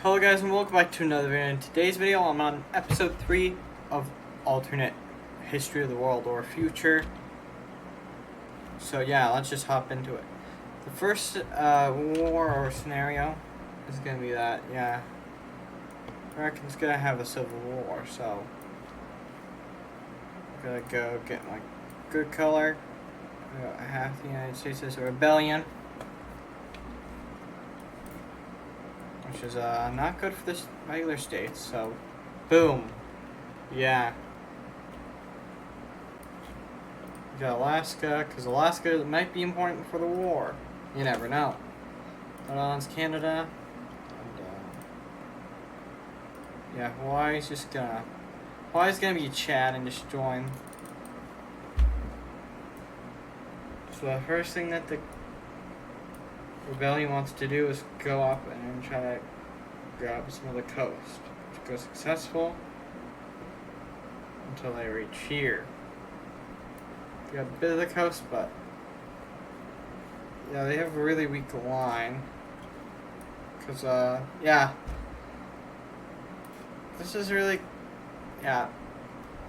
Hello guys and welcome back to another video. In today's video I'm on episode 3 of Alternate History of the World or Future. So yeah, let's just hop into it. The first war or scenario is going to be that, yeah, America's going to have a civil war, so I'm going to go get my good color. Half the United States is a rebellion, which is not good for the regular states, so boom. Yeah. We got Alaska, because Alaska might be important for the war. You never know. That on's Canada. And, yeah, Hawaii's gonna be Chad and just join. So the first thing that the rebellion wants to do is go up and try to grab some of the coast, which goes successful until they reach here. They got a bit of the coast, but yeah, they have a really weak line. Cause yeah, this is really, yeah.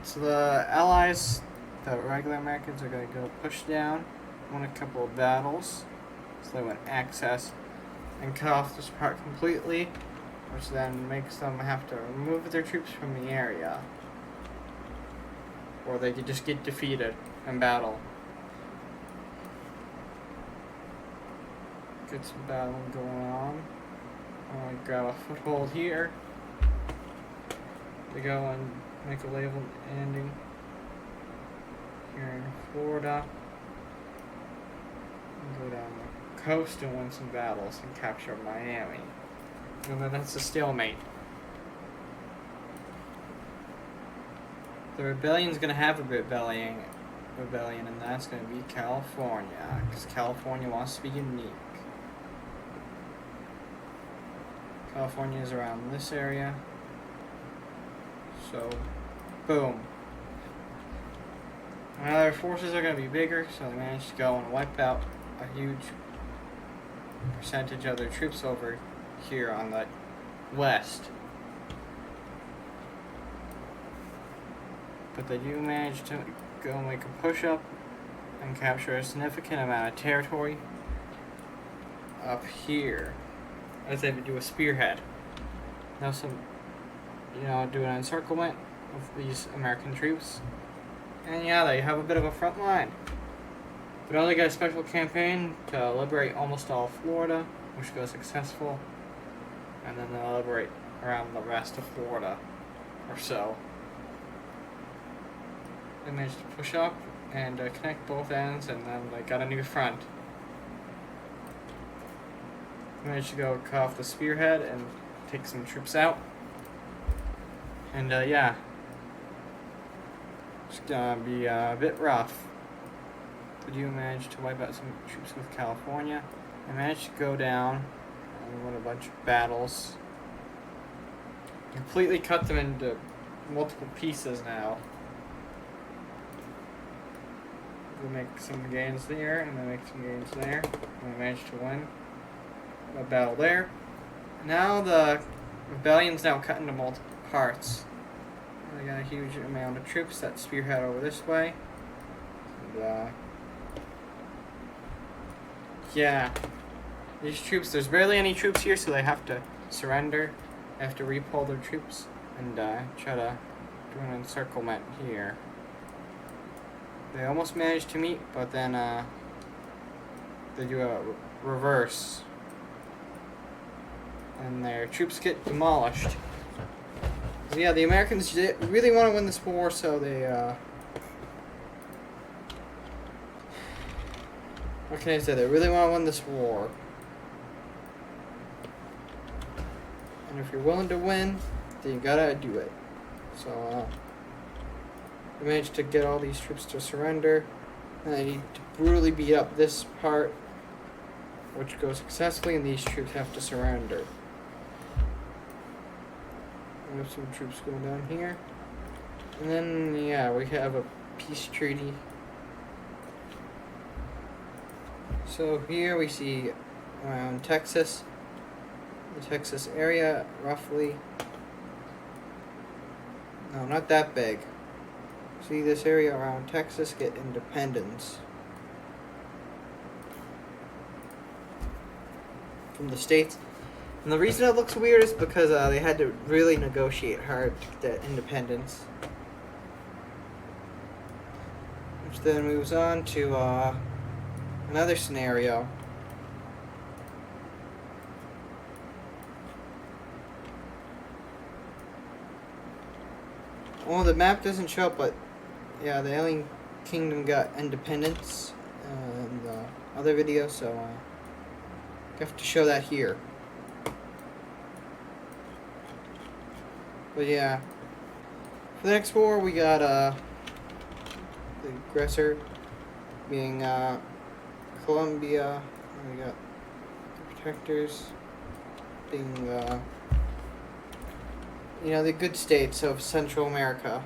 So the Allies, the regular Americans, are gonna go push down, win a couple of battles. So they went access and cut off this part completely, which then makes them have to remove their troops from the area, or they could just get defeated in battle. Get some battle going on. I'm gonna grab a foothold here. They go and make a label ending here in Florida. And go down the coast and win some battles and capture Miami. And then that's a stalemate. The rebellion's gonna have a rebellion, and that's gonna be California, because California wants to be unique. California is around this area, so boom. Now their forces are gonna be bigger, so they managed to go and wipe out a huge percentage of their troops over here on the west. But they do manage to go make a push up and capture a significant amount of territory up here as they do a spearhead. Now do an encirclement of these American troops. And yeah, they have a bit of a front line. But now they got a special campaign to liberate almost all of Florida, which goes successful. And then they'll liberate around the rest of Florida or so. They managed to push up and connect both ends, and then they got a new front. They managed to go cut off the spearhead and take some troops out. And yeah, it's gonna be a bit rough. But you managed to wipe out some troops with California. They managed to go down and win a bunch of battles. Completely cut them into multiple pieces now. We make some gains there, and then make some gains there. And we managed to win a battle there. Now the rebellion's now cut into multiple parts. They got a huge amount of troops that spearhead over this way. And yeah, these troops, there's barely any troops here, so they have to surrender. They have to repull their troops and try to do an encirclement here. They almost managed to meet, but then they do a reverse. And their troops get demolished. So yeah, the Americans really want to win this war, so they what can I say? They really want to win this war. And if you're willing to win, then you gotta do it. So they managed to get all these troops to surrender. And they need to brutally beat up this part, which goes successfully, and these troops have to surrender. We have some troops going down here. And then, yeah, we have a peace treaty. So here we see around Texas, the Texas area, roughly. No, not that big. See this area around Texas get independence from the states. And the reason it looks weird is because they had to really negotiate hard to get that independence. Which then moves on to another scenario. Well, the map doesn't show up, but yeah, the Alien Kingdom got independence in the other video, so I have to show that here. But yeah, for the next war, we got the aggressor being Colombia. And we got the protectors being the good states of Central America.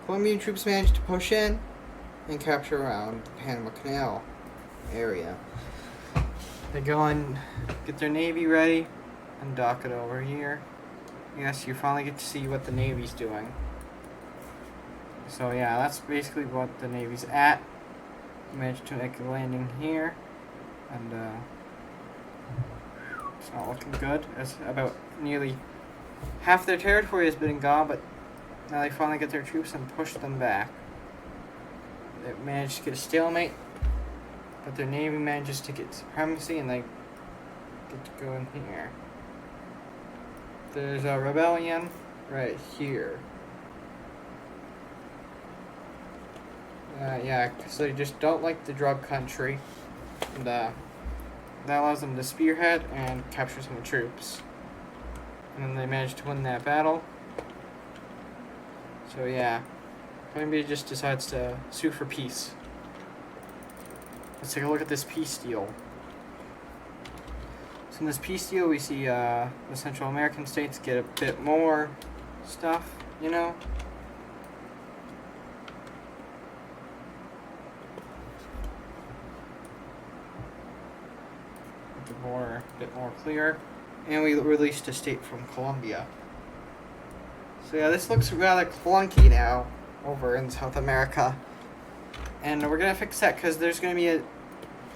Colombian troops managed to push in and capture around the Panama Canal area. They go and get their navy ready and dock it over here. Yes, you finally get to see what the navy's doing. So yeah, that's basically what the navy's at. Managed to make a landing here, and it's not looking good. As about nearly half their territory has been gone, but now they finally get their troops and push them back. They managed to get a stalemate, but their navy manages to get supremacy, and they get to go in here. There's a rebellion right here. Yeah, because they just don't like the drug country, and that allows them to spearhead and capture some troops. And then they manage to win that battle. So yeah, Colombia just decides to sue for peace. Let's take a look at this peace deal. So in this peace deal, we see the Central American states get a bit more stuff, you know? The border a bit more clear. And we released a state from Colombia. So yeah, this looks rather clunky now over in South America. And we're going to fix that because there's going to be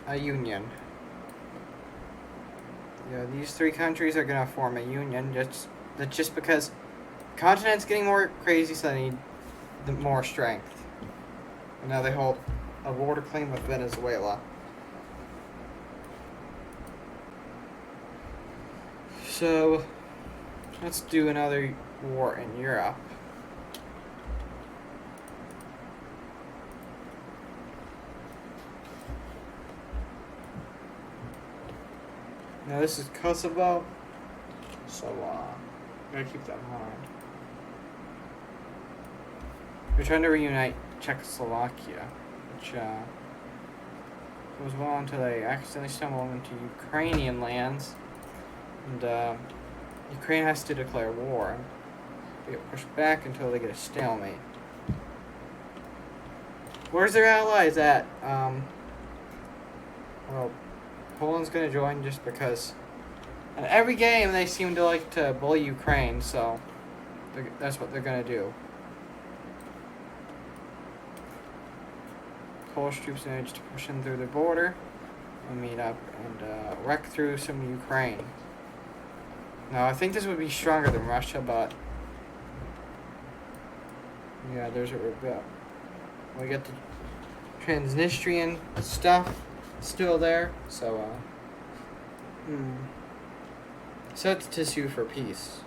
a union. Yeah, these three countries are going to form a union just because the continent's getting more crazy, so they need more strength. And now they hold a border claim with Venezuela. So, let's do another war in Europe. Now this is Kosovo, so gotta keep that in mind. We're trying to reunite Czechoslovakia, which goes well until they accidentally stumble into Ukrainian lands. And Ukraine has to declare war. They get pushed back until they get a stalemate. Where's their allies at? Well, Poland's gonna join just because. In every game, they seem to like to bully Ukraine, so that's what they're gonna do. Polish troops managed to push in through the border and meet up and wreck through some Ukraine. Now, I think this would be stronger than Russia, but yeah, there's a rebel. We got the Transnistrian stuff still there, so set to sue for peace.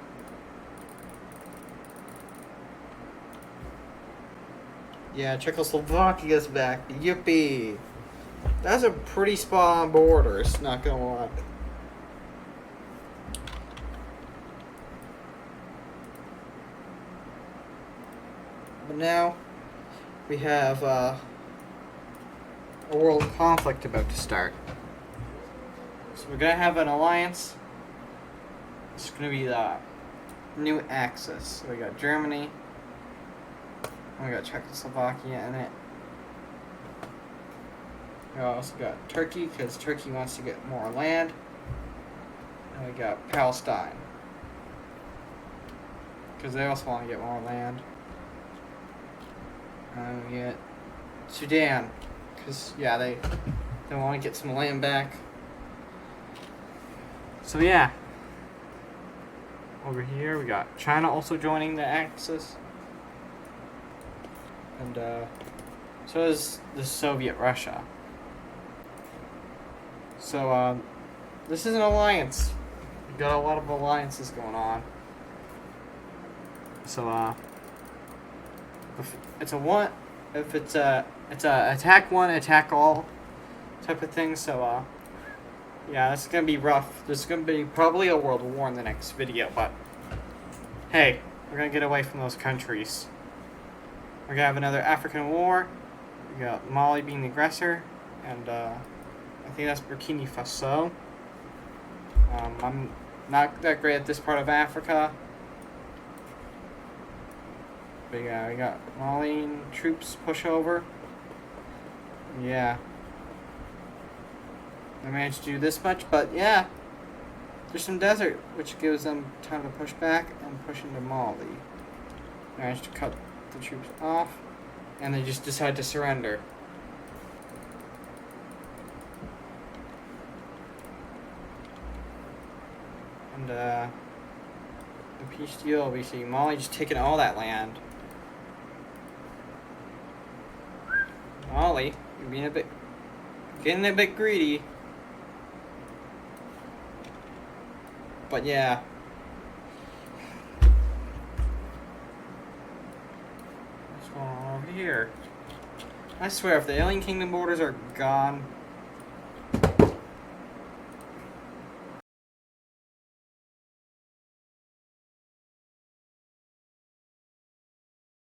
Yeah, Czechoslovakia's back. Yippee! That's a pretty spot on border, it's not gonna lie. But now we have a world conflict about to start. So we're gonna have an alliance. It's gonna be the new Axis. So we got Germany, and we got Czechoslovakia in it. We also got Turkey, because Turkey wants to get more land. And we got Palestine, because they also want to get more land. And we get Sudan, because, yeah, they want to get some land back. So, yeah. Over here, we got China also joining the Axis. And, so is the Soviet Russia. So, this is an alliance. We've got a lot of alliances going on. So, if it's a attack one, attack all type of thing. So, yeah, this is gonna be rough. This is gonna be probably a world war in the next video, but hey, we're gonna get away from those countries. We're gonna have another African war. We got Mali being the aggressor, and I think that's Burkina Faso. I'm not that great at this part of Africa. But yeah, we got Malian troops push over. Yeah. They managed to do this much, but yeah. There's some desert, which gives them time to push back and push into Mali. They managed to cut the troops off, and they just decide to surrender. And, the peace deal, we see Mali just taking all that land. Mali, you're getting a bit greedy. But yeah. What's going on over here? I swear, if the Alien Kingdom borders are gone,